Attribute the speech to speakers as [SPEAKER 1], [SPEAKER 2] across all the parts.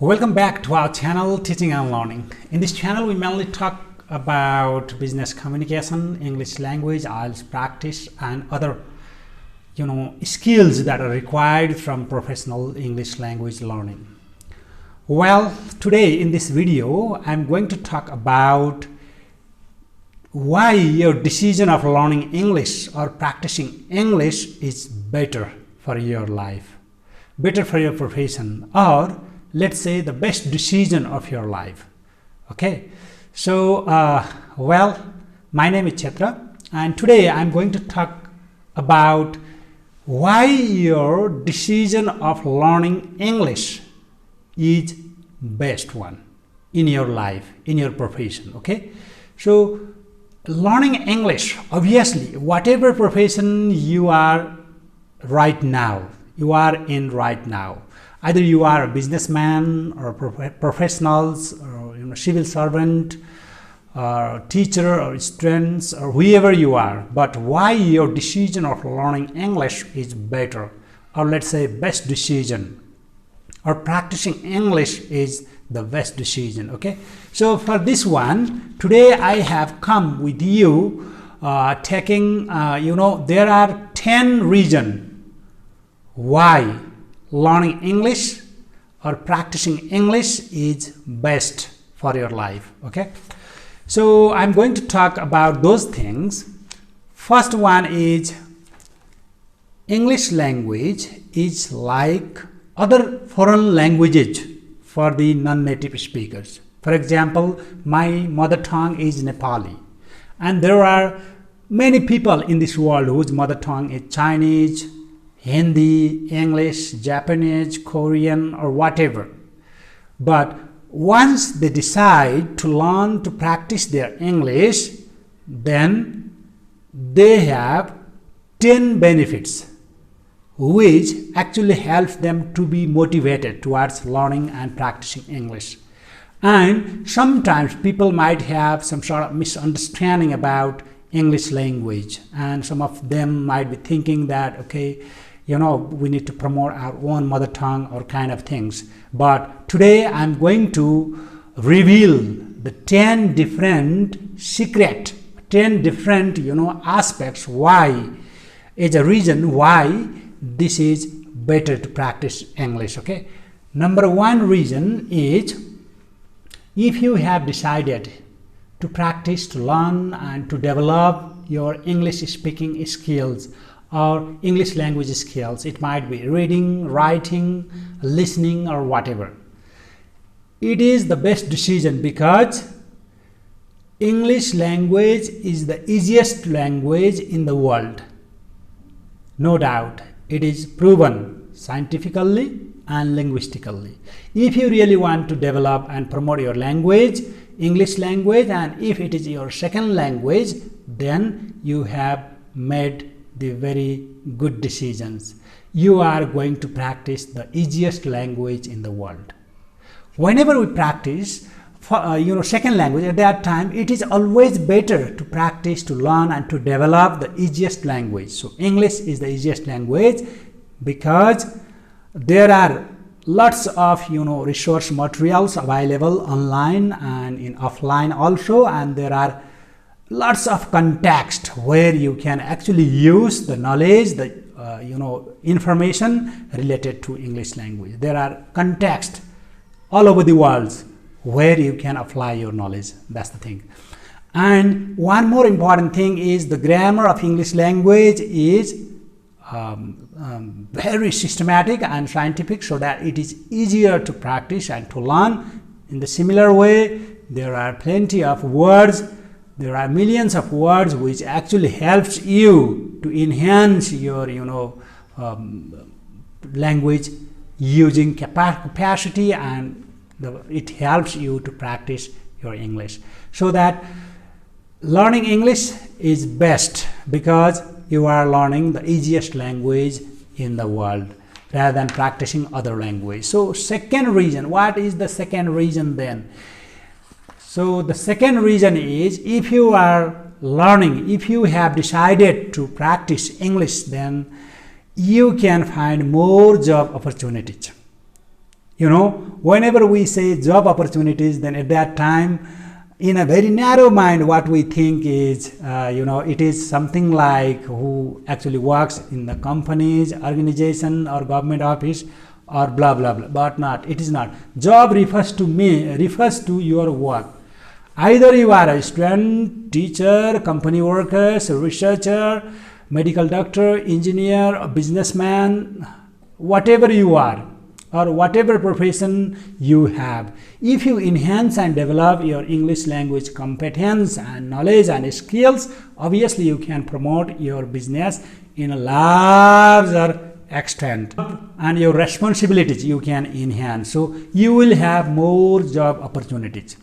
[SPEAKER 1] Welcome back to our channel Teaching and Learning. In this channel we mainly talk about business communication, English language, IELTS practice and other skills that are required from professional English language learning. Well, today in this video I'm going to talk about why your decision of learning English or practicing English is better for your life, better for your profession, or let's say the best decision of your life. Okay, so my name is Chetra and today I'm going to talk about why your decision of learning English is best one in your life, in your profession. Okay, so learning English, obviously whatever profession you are right now, either you are a businessman or professionals or civil servant or teacher or students or whoever you are, but why your decision of learning English is better, or let's say best decision, or practicing English is the best decision. Okay, so for this one today I have come with you taking there are 10 reasons why learning English or practicing English is best for your life. Okay, so I'm going to talk about those things. First one is English language is like other foreign languages for the non-native speakers. For example, my mother tongue is Nepali, and there are many people in this world whose mother tongue is Chinese, Hindi, English, Japanese, Korean, or whatever. But once they decide to learn to practice their English, then they have 10 benefits which actually helps them to be motivated towards learning and practicing English. And sometimes people might have some sort of misunderstanding about English language, and some of them might be thinking that, okay, we need to promote our own mother tongue or kind of things. But today I'm going to reveal the 10 different secret, 10 different aspects why is a reason why this is better to practice English. Okay, number one reason is, if you have decided to practice, to learn and to develop your English speaking skills or English language skills, it might be reading, writing, listening, or whatever, it is the best decision because English language is the easiest language in the world. No doubt, it is proven scientifically and linguistically. If you really want to develop and promote your language, English language, and if it is your second language, then you have made the very good decisions. You are going to practice the easiest language in the world. Whenever we practice second language, at that time it is always better to practice, to learn and to develop the easiest language. So English is the easiest language because there are lots of resource materials available online and in offline also, and there are lots of context where you can actually use the knowledge, the information related to English language. There are contexts all over the world where you can apply your knowledge. That's the thing. And one more important thing is the grammar of English language is very systematic and scientific, so that it is easier to practice and to learn. In the similar way, there are plenty of words, there are millions of words which actually helps you to enhance your language using capacity, and it helps you to practice your English. So that learning English is best because you are learning the easiest language in the world rather than practicing other language. So second reason, what is the second reason then? So the second reason is, if you are learning, if you have decided to practice English, then you can find more job opportunities. Whenever we say job opportunities, then at that time, in a very narrow mind, what we think is, it is something like who actually works in the companies, organization, or government office, or blah blah blah. But not, it is not. Job refers to your work. Either you are a student, teacher, company workers, researcher, medical doctor, engineer, a businessman, whatever you are, or whatever profession you have. If you enhance and develop your English language competence and knowledge and skills, obviously you can promote your business in a larger extent, and your responsibilities you can enhance. So you will have more job opportunities.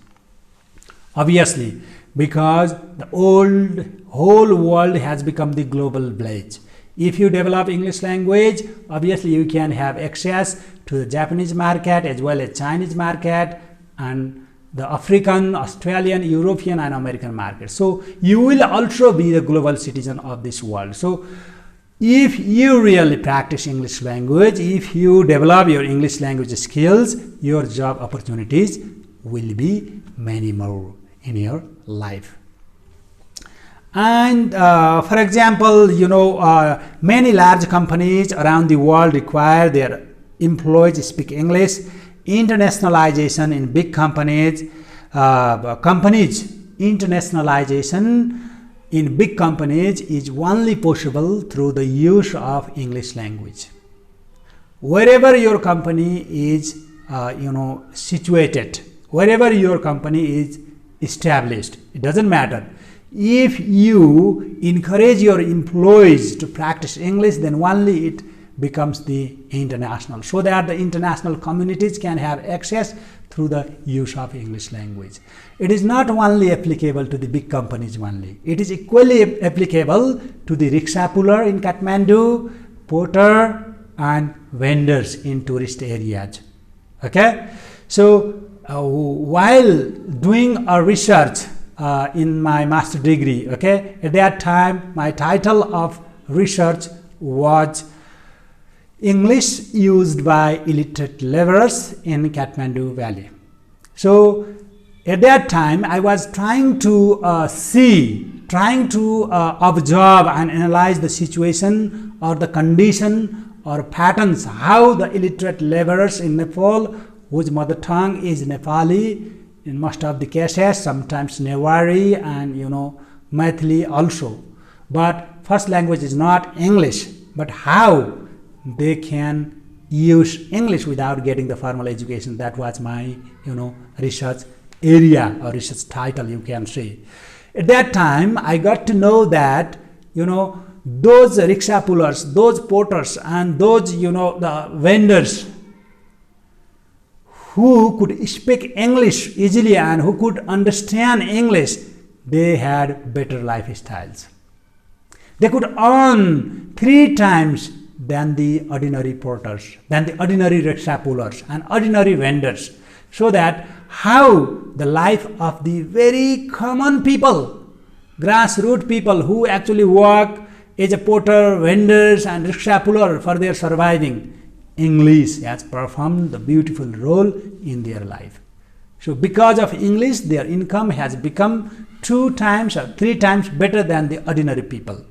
[SPEAKER 1] Obviously, because the whole world has become the global village. If you develop English language, obviously you can have access to the Japanese market as well as Chinese market and the African, Australian, European and American market. So you will also be the global citizen of this world. So if you really practice English language, if you develop your English language skills, your job opportunities will be many more in your life. And for example, many large companies around the world require their employees to speak English. Internationalization in big internationalization in big companies is only possible through the use of English language. Wherever your company is situated, wherever your company is established, it doesn't matter. If you encourage your employees to practice English, then only it becomes the international, so that the international communities can have access through the use of English language. It is not only applicable to the big companies only. It is equally applicable to the rickshaw puller in Kathmandu, porter and vendors in tourist areas. Okay, so while doing a research in my master degree, okay, at that time my title of research was English used by illiterate laborers in Kathmandu Valley. So at that time I was trying to observe and analyze the situation or the condition or patterns, how the illiterate laborers in Nepal, whose mother tongue is Nepali in most of the cases, sometimes Newari and Maithili also, but first language is not English, but how they can use English without getting the formal education. That was my research area or research title, you can say. At that time I got to know that those rickshaw pullers, those porters and those the vendors who could speak English easily and who could understand English, they had better lifestyles. They could earn 3 times than the ordinary porters, than the ordinary rickshaw pullers and ordinary vendors. So that how the life of the very common people, grassroots people who actually work as a porter, vendors and rickshaw puller for their surviving, English has performed the beautiful role in their life. So because of English, their income has become 2 times or 3 times better than the ordinary people,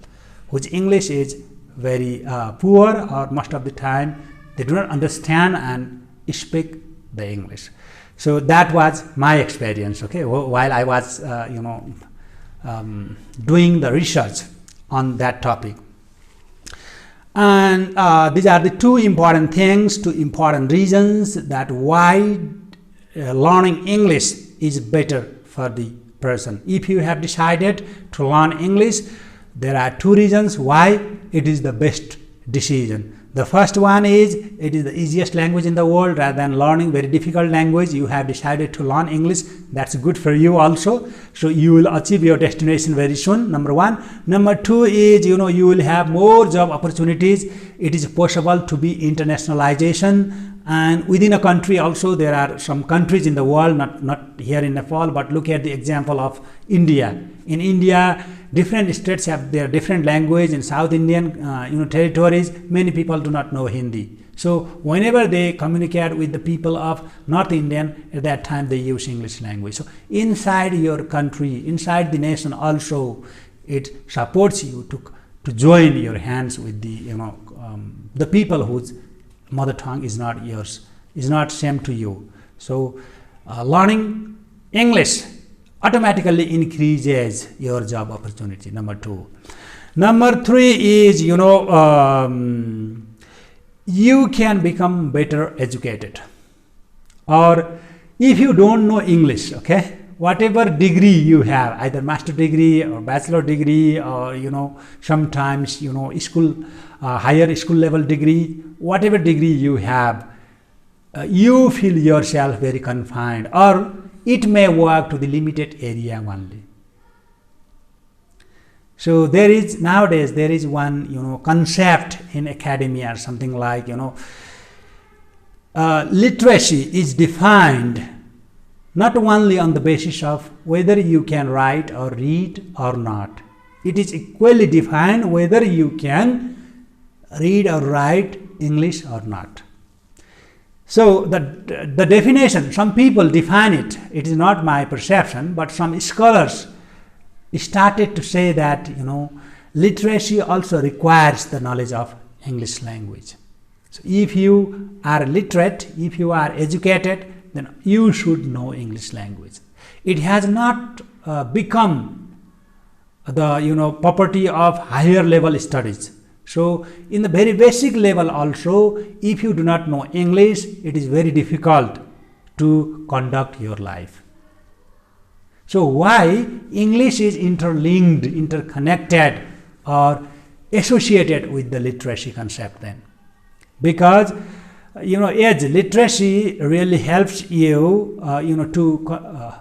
[SPEAKER 1] whose English is very poor, or most of the time they do not understand and speak the English. So that was my experience, okay, while I was doing the research on that topic. And these are the 2 important things, 2 important reasons that why learning English is better for the person. If you have decided to learn English, there are 2 reasons why it is the best decision. The first one is it is the easiest language in the world. Rather than learning very difficult language, you have decided to learn English. That's good for you also. So you will achieve your destination very soon, number 1. Number 2 is you will have more job opportunities. It is possible to be internationalization, and within a country also. There are some countries in the world, not here in Nepal, but look at the example of India. In India, different states have their different language. In South Indian territories, many people do not know Hindi. So whenever they communicate with the people of North Indian, at that time they use English language. So inside your country, inside the nation also, it supports you to join your hands with the people whose mother tongue is not yours, is not same to you. So learning English automatically increases your job opportunity. Number 2. Number 3 is, you can become better educated. Or if you don't know English, okay, whatever degree you have, either master degree or bachelor degree, or sometimes school, higher school level degree, whatever degree you have, you feel yourself very confined, or it may work to the limited area only. So nowadays there is one concept in academia or something like literacy is defined not only on the basis of whether you can write or read or not. It is equally defined whether you can read or write English or not. So the definition, some people define it, it is not my perception, but some scholars started to say that literacy also requires the knowledge of English language. So if you are literate, if you are educated, then you should know English language. It has not become the property of higher level studies. So in the very basic level also, if you do not know English, it is very difficult to conduct your life. So why English is interlinked, interconnected, or associated with the literacy concept then? Because as literacy really helps you to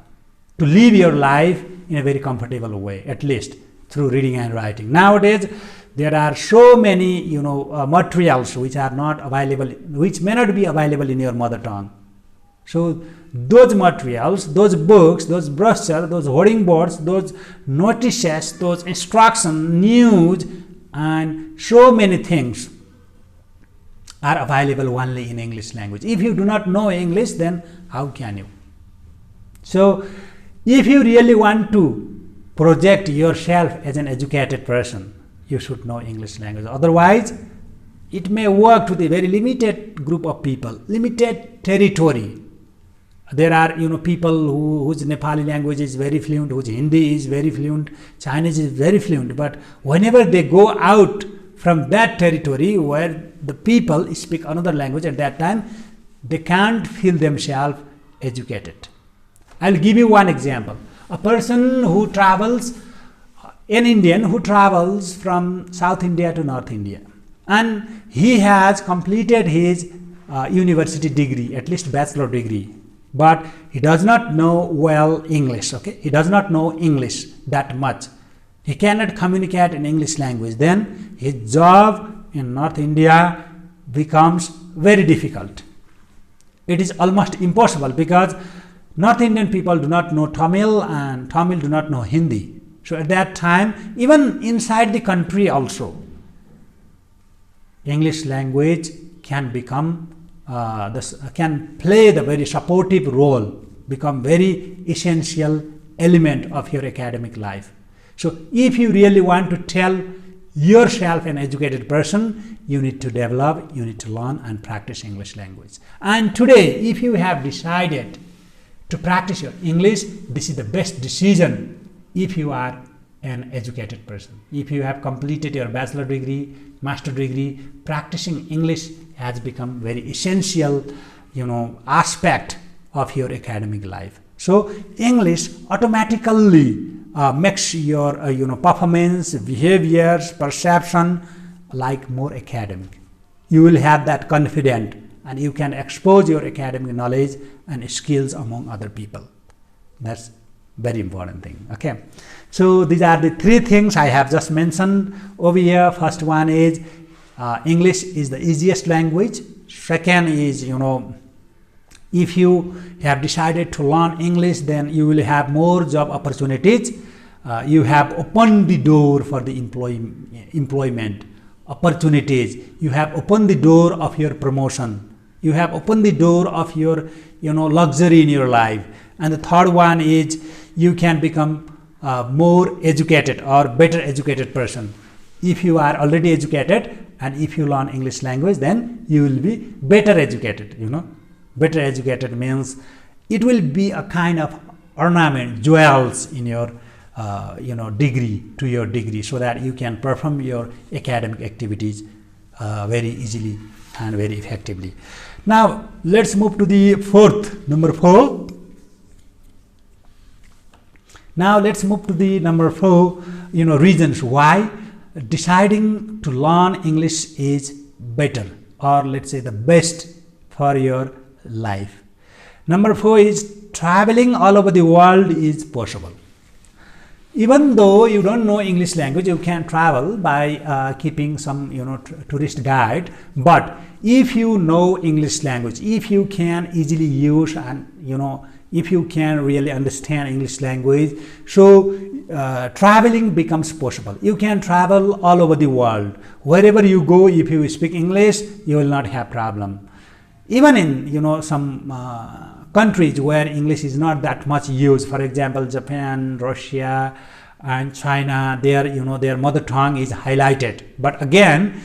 [SPEAKER 1] live your life in a very comfortable way, at least through reading and writing. Nowadays there are so many materials which are not available, which may not be available in your mother tongue. So those materials, those books, those brochures, those hoarding boards, those notices, those instructions, news, and so many things are available only in English language. If you do not know English, then how can you? So if you really want to project yourself as an educated person, you should know English language. Otherwise, it may work to the very limited group of people, limited territory. There are people whose Nepali language is very fluent, whose Hindi is very fluent, Chinese is very fluent, but whenever they go out from that territory where the people speak another language, at that time they can't feel themselves educated. I'll give you one example. A person who travels, an Indian who travels from South India to North India, and he has completed his university degree, at least bachelor degree, but he does not know well English, okay? He does not know English that much. He cannot communicate in English language. Then his job in North India becomes very difficult. It is almost impossible because North Indian people do not know Tamil and Tamil do not know Hindi. So at that time, even inside the country also, English language can become can play the very supportive role, become very essential element of your academic life. So if you really want to tell yourself an educated person, you need to develop, you need to learn and practice English language. And today, if you have decided to practice your English, this is the best decision if you are an educated person. If you have completed your bachelor degree, master degree, practicing English has become very essential, aspect of your academic life. So English automatically makes your performance, behaviors, perception like more academic. You will have that confidence and you can expose your academic knowledge and skills among other people. That's very important thing. Okay, so these are the 3 things I have just mentioned over here. First one is English is the easiest language. Second is if you have decided to learn English, then you will have more job opportunities. You have opened the door for the employment opportunities. You have opened the door of your promotion. You have opened the door of your luxury in your life. And the third one is you can become more educated or better educated person. If you are already educated and if you learn English language, then you will be better educated. Better educated means it will be a kind of ornament, jewels in your degree, to your degree, so that you can perform your academic activities very easily and very effectively. Now let's move to the number 4. Now let's move to the number 4 reasons why deciding to learn English is better, or let's say the best for your life. Number 4 is traveling all over the world is possible. Even though you don't know English language, you can travel by keeping some tourist guide. But if you know English language, if you can easily use and if you can really understand English language, so traveling becomes possible. You can travel all over the world. Wherever you go, if you speak English, you will not have problem. Even in some countries where English is not that much used, for example, Japan, Russia, and China, their mother tongue is highlighted. But again,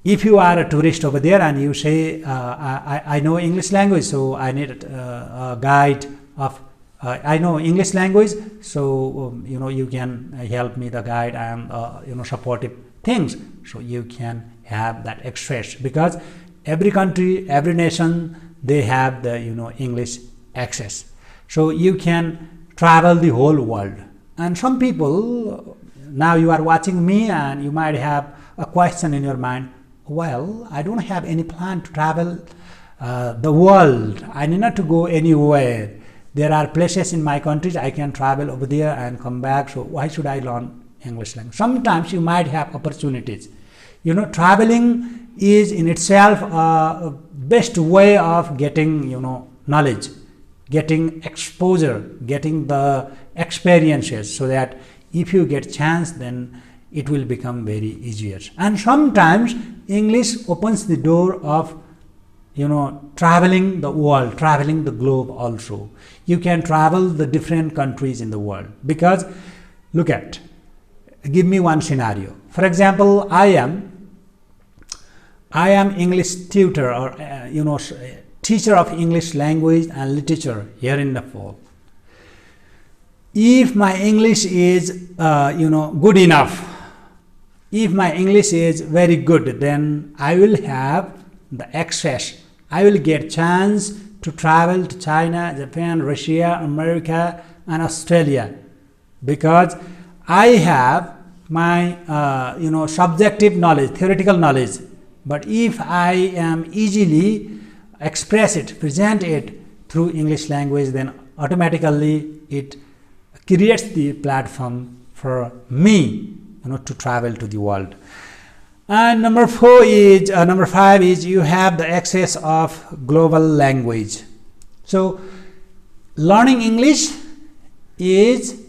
[SPEAKER 1] if you are a tourist over there and you say, I know English language, so I need a guide of, I know English language, so you can help me, the guide, and supportive things. So you can have that access, because every country, every nation, they have the English access. So you can travel the whole world. And some people, now you are watching me and you might have a question in your mind, well, I don't have any plan to travel the world. I need not to go anywhere. There are places in my country I can travel over there and come back, so why should I learn English language? Sometimes you might have opportunities. Traveling is in itself a best way of getting knowledge, getting exposure, getting the experiences, so that if you get chance, then it will become very easier. And sometimes English opens the door of traveling the world, traveling the globe also. You can travel the different countries in the world, because give me one scenario. For example, I am English tutor, or teacher of English language and literature here in Nepal. If my English is good enough, if my English is very good, then I will have the access. I will get chance to travel to China, Japan, Russia, America, and Australia, because I have my subjective knowledge, theoretical knowledge. But if I am easily express it, present it through English language, then automatically it creates the platform for me to travel to the world. And number 5 is you have the access of global language. So learning English is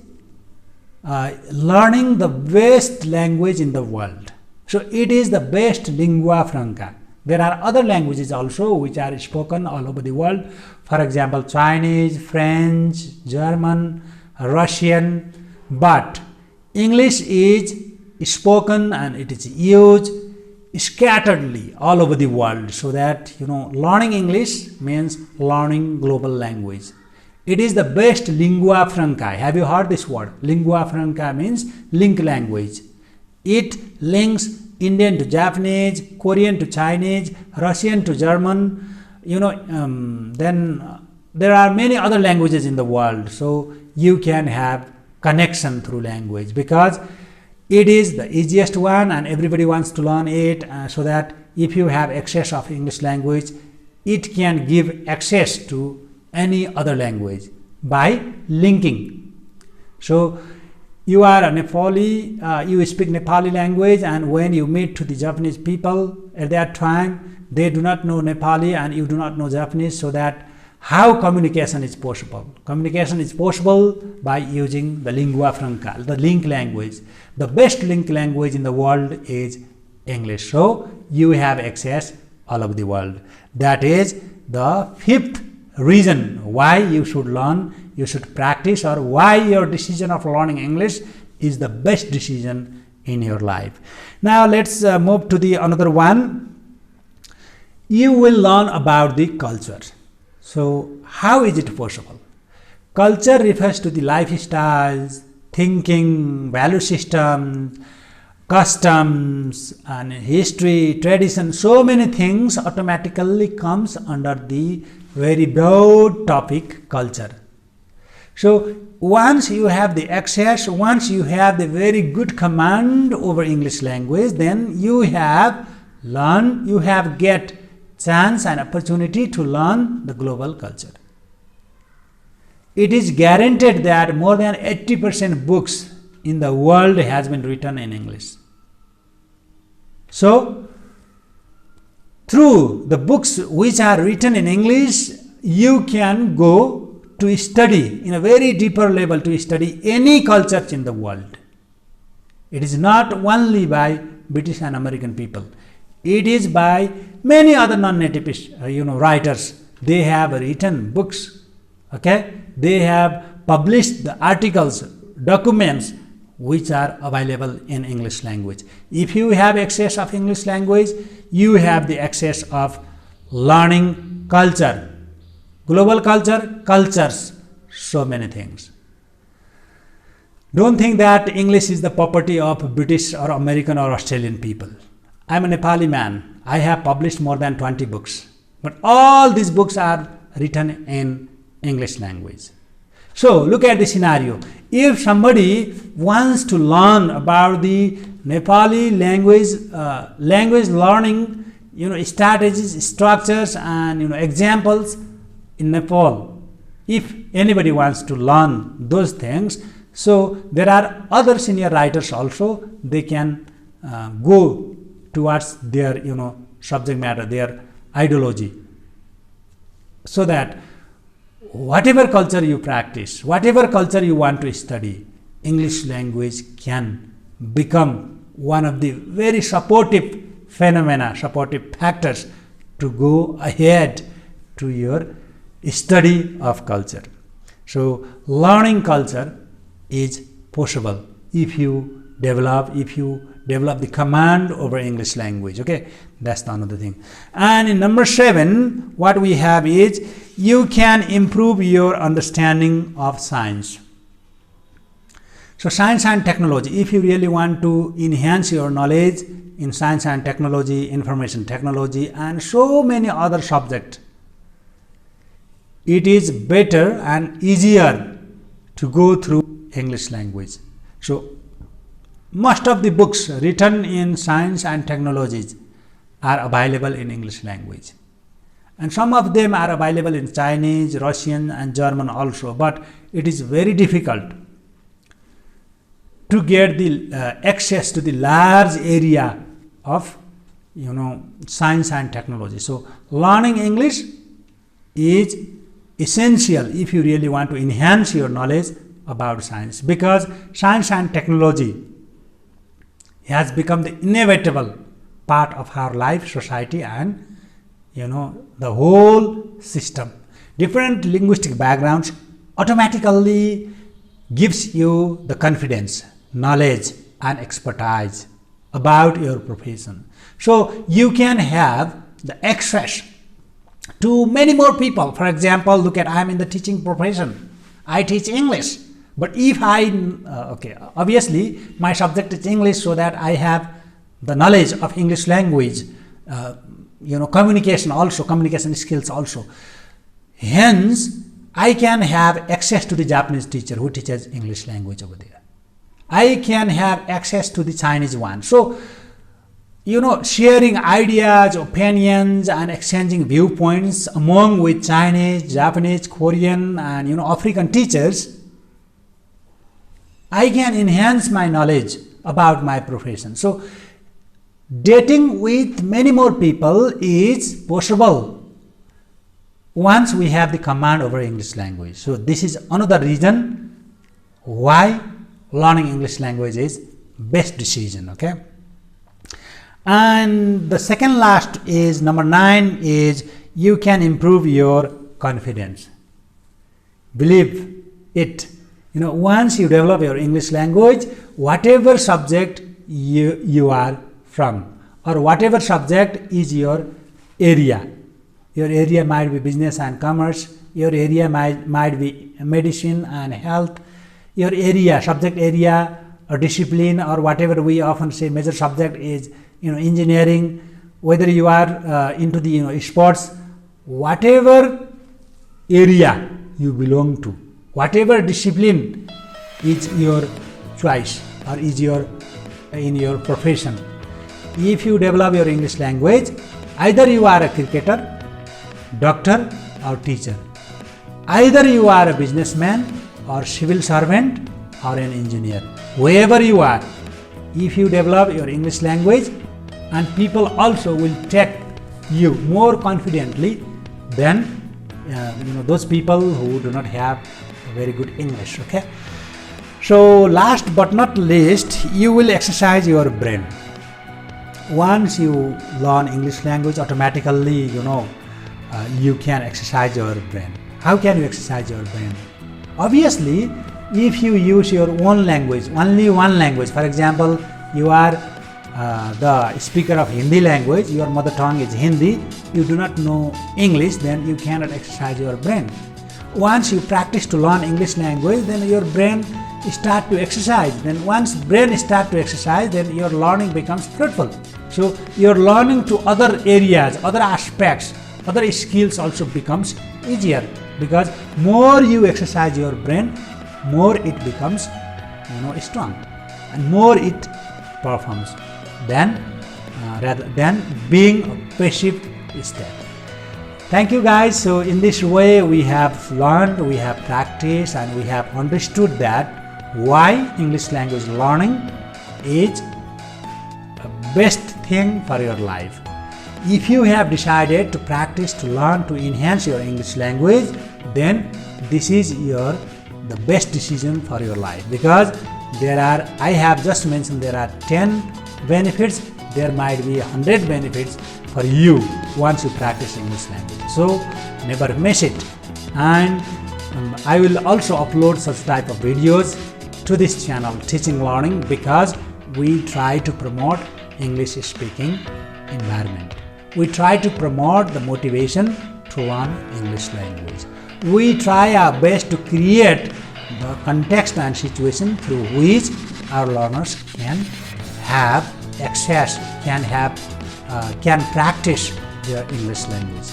[SPEAKER 1] learning the best language in the world. So it is the best lingua franca. There are other languages also which are spoken all over the world. For example, Chinese, French, German, Russian. But English is spoken and it is used scatteredly all over the world, so that learning English means learning global language. It is the best lingua franca. Have you heard this word? Lingua franca means link language. It links Indian to Japanese, Korean to Chinese, Russian to German. Then there are many other languages in the world, so you can have connection through language, because it is the easiest one and everybody wants to learn it, so that if you have access of English language, it can give access to any other language by linking. So you are a Nepali, you speak Nepali language, and when you meet to the Japanese people at that time, they do not know Nepali and you do not know Japanese, so that how communication is possible? Communication is possible by using the lingua franca, the link language. The best link language in the world is English. So you have access all over the world. That is the fifth reason why you should learn, you should practice, or why your decision of learning English is the best decision in your life. Now let's move to the another one. You will learn about the culture. So how is it possible? Culture refers to the lifestyles, thinking, value systems, customs, and history, tradition. So many things automatically comes under the very broad topic culture. So once you have the access, once you have the very good command over English language, then you have learned, you have get chance and opportunity to learn the global culture. It is guaranteed that more than 80% books in the world has been written in English. So through the books which are written in English, you can go to study in a very deeper level, to study any culture in the world. It is not only by British and American people. It is by many other non-native writers. They have written books. Okay, they have published the articles, documents which are available in English language. If you have access of English language, you have the access of learning culture, global culture, cultures, so many things. Don't think that English is the property of British or American or Australian people. I am a Nepali man. I have published more than 20 books, but all these books are written in English language. So look at the scenario. If somebody wants to learn about the Nepali language learning, strategies, structures, and examples in Nepal, if anybody wants to learn those things, so there are other senior writers also. They can go towards their subject matter, their ideology, so that whatever culture you practice, whatever culture you want to study, English language can become one of the very supportive phenomena, supportive factors to go ahead to your study of culture. So learning culture is possible if you develop the command over English language. Okay, that's the another thing. And in number 7, what we have is you can improve your understanding of science. So science and technology, if you really want to enhance your knowledge in science and technology, information technology, and so many other subjects, it is better and easier to go through English language. So most of the books written in science and technologies are available in English language, and some of them are available in Chinese, Russian, and German also, but it is very difficult to get the access to the large area of science and technology. So learning English is essential if you really want to enhance your knowledge about science, because science and technology has become the inevitable part of our life, society, and the whole system. Different linguistic backgrounds automatically gives you the confidence, knowledge, and expertise about your profession. So you can have the access to many more people. For example, look at, I am in the teaching profession. I teach English. But if obviously my subject is English, so that I have the knowledge of English language, communication skills also. Hence, I can have access to the Japanese teacher who teaches English language over there. I can have access to the Chinese one. So, sharing ideas, opinions, and exchanging viewpoints among with Chinese, Japanese, Korean, and African teachers, I can enhance my knowledge about my profession. So dating with many more people is possible once we have the command over English language. So this is another reason why learning English language is best decision. Okay. And the second last is number 9 is you can improve your confidence. Believe it. Once you develop your English language, whatever subject you are from, or whatever subject is your area might be business and commerce, your area might be medicine and health, your subject area or discipline, or whatever we often say major subject is engineering, whether you are into the sports, whatever area you belong to, whatever discipline is your choice or is in your profession. If you develop your English language, either you are a cricketer, doctor or teacher, either you are a businessman or civil servant or an engineer, wherever you are, if you develop your English language, and people also will take you more confidently than those people who do not have a very good English. Okay, so last but not least, you will exercise your brain. Once you learn English language, automatically you can exercise your brain. How can you exercise your brain? Obviously, if you use your own language, only one language, for example, you are the speaker of Hindi language, your mother tongue is Hindi, you do not know English, then you cannot exercise your brain. Once you practice to learn English language, then your brain start to exercise. Then once brain start to exercise, then your learning becomes fruitful. So your learning to other areas, other aspects, other skills also becomes easier, because more you exercise your brain, more it becomes strong, and more it performs than rather than being a passive state. Thank you guys. So in this way we have learned, we have practiced, and we have understood that why English language learning is the best thing for your life. If you have decided to practice, to learn, to enhance your English language, then this is the best decision for your life, because I have just mentioned there are 10 benefits, there might be 100 benefits for you once you practice English language. So never miss it. And I will also upload such type of videos to this channel, Teaching Learning, because we try to promote English speaking environment. We try to promote the motivation to learn English language. We try our best to create the context and situation through which our learners can have access, can practice their English language.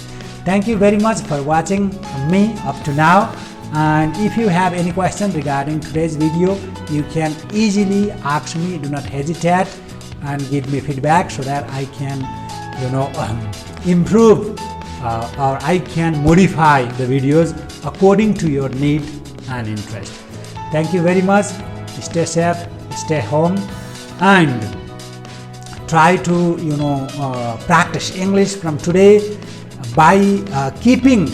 [SPEAKER 1] Thank you very much for watching me up to now. And if you have any question regarding today's video, you can easily ask me. Do not hesitate and give me feedback so that I can improve or I can modify the videos according to your need and interest. Thank you very much. Stay safe, stay home, and try to practice English from today by keeping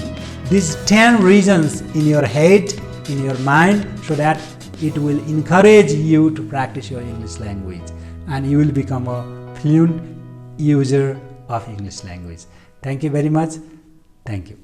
[SPEAKER 1] these 10 reasons in your head, in your mind, so that it will encourage you to practice your English language, and you will become a fluent user of English language. Thank you very much. Thank you.